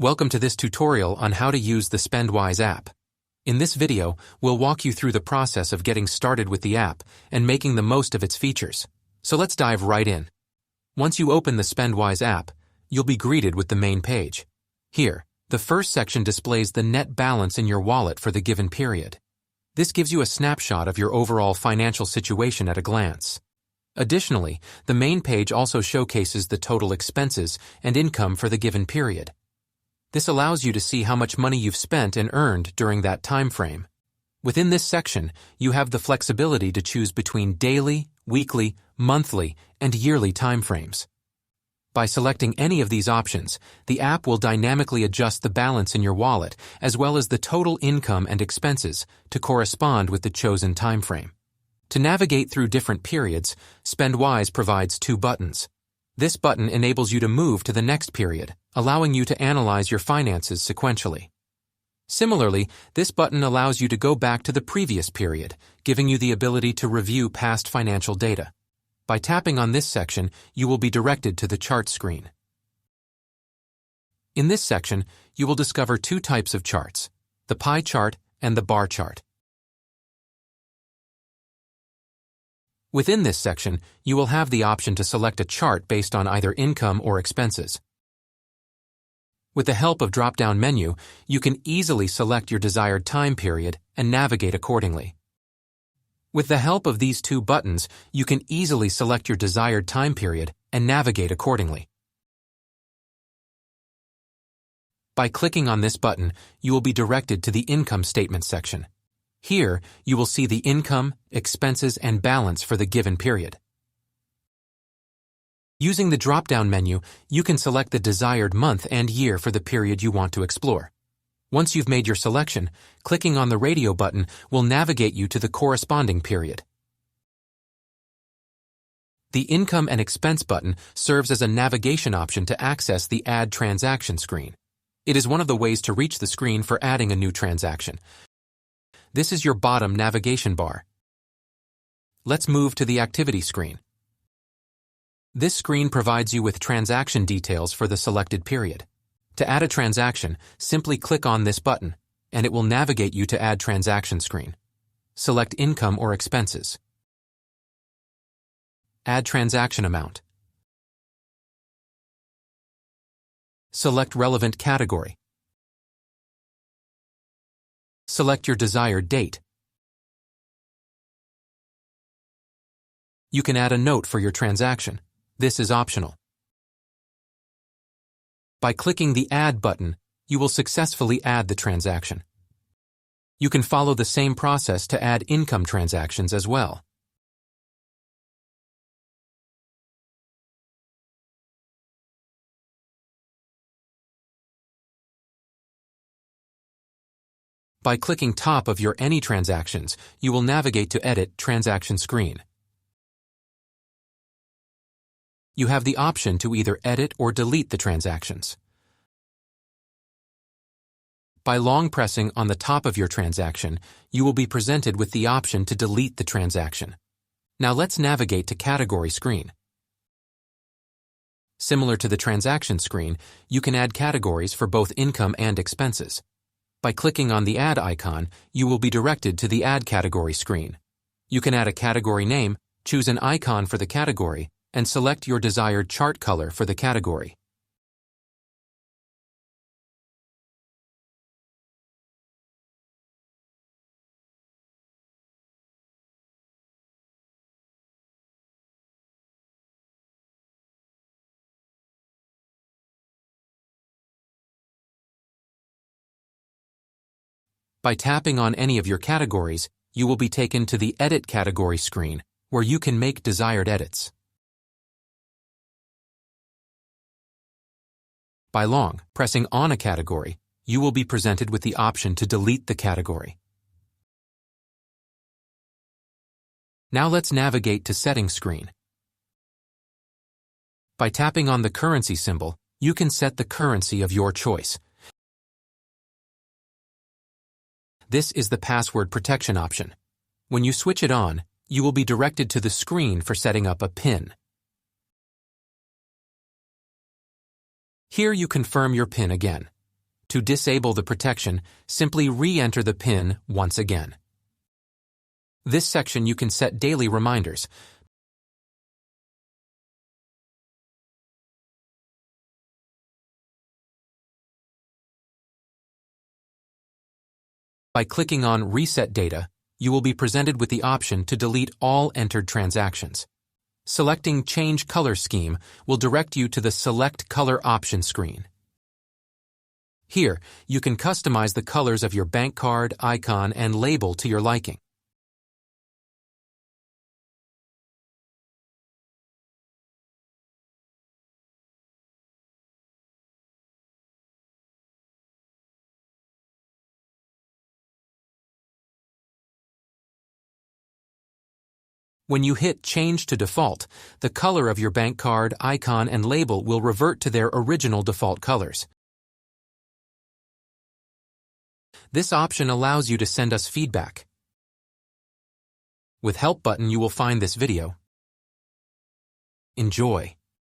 Welcome to this tutorial on how to use the SpendWise app. In this video, we'll walk you through the process of getting started with the app and making the most of its features. So let's dive right in. Once you open the SpendWise app, you'll be greeted with the main page. Here, the first section displays the net balance in your wallet for the given period. This gives you a snapshot of your overall financial situation at a glance. Additionally, the main page also showcases the total expenses and income for the given period. This allows you to see how much money you've spent and earned during that time frame. Within this section, you have the flexibility to choose between daily, weekly, monthly, and yearly timeframes. By selecting any of these options, the app will dynamically adjust the balance in your wallet as well as the total income and expenses to correspond with the chosen timeframe. To navigate through different periods, SpendWise provides two buttons. This button enables you to move to the next period, allowing you to analyze your finances sequentially. Similarly, this button allows you to go back to the previous period, giving you the ability to review past financial data. By tapping on this section, you will be directed to the chart screen. In this section, you will discover two types of charts, the pie chart and the bar chart. Within this section, you will have the option to select a chart based on either income or expenses. With the help of drop-down menu, you can easily select your desired time period and navigate accordingly. With the help of these two buttons, you can easily select your desired time period and navigate accordingly. By clicking on this button, you will be directed to the income statement section. Here, you will see the income, expenses, and balance for the given period. Using the drop-down menu, you can select the desired month and year for the period you want to explore. Once you've made your selection, clicking on the radio button will navigate you to the corresponding period. The Income and Expense button serves as a navigation option to access the Add Transaction screen. It is one of the ways to reach the screen for adding a new transaction. This is your bottom navigation bar. Let's move to the Activity screen. This screen provides you with transaction details for the selected period. To add a transaction, simply click on this button, and it will navigate you to Add Transaction screen. Select Income or Expenses. Add transaction amount. Select relevant category. Select your desired date. You can add a note for your transaction. This is optional. By clicking the Add button, you will successfully add the transaction. You can follow the same process to add income transactions as well. By clicking top of your Any Transactions, you will navigate to Edit Transaction screen. You have the option to either edit or delete the transactions. By long pressing on the top of your transaction, you will be presented with the option to delete the transaction. Now let's navigate to Category screen. Similar to the transaction screen, you can add categories for both income and expenses. By clicking on the Add icon, you will be directed to the Add Category screen. You can add a category name, choose an icon for the category, and select your desired chart color for the category. By tapping on any of your categories, you will be taken to the Edit Category screen, where you can make desired edits. By long pressing on a category, you will be presented with the option to delete the category. Now let's navigate to Settings screen. By tapping on the currency symbol, you can set the currency of your choice. This is the password protection option. When you switch it on, you will be directed to the screen for setting up a PIN. Here you confirm your PIN again. To disable the protection, simply re-enter the PIN once again. This section you can set daily reminders. By clicking on Reset Data, you will be presented with the option to delete all entered transactions. Selecting Change Color Scheme will direct you to the Select Color option screen. Here, you can customize the colors of your bank card, icon, and label to your liking. When you hit Change to Default, the color of your bank card, icon, and label will revert to their original default colors. This option allows you to send us feedback. With Help button, you will find this video. Enjoy.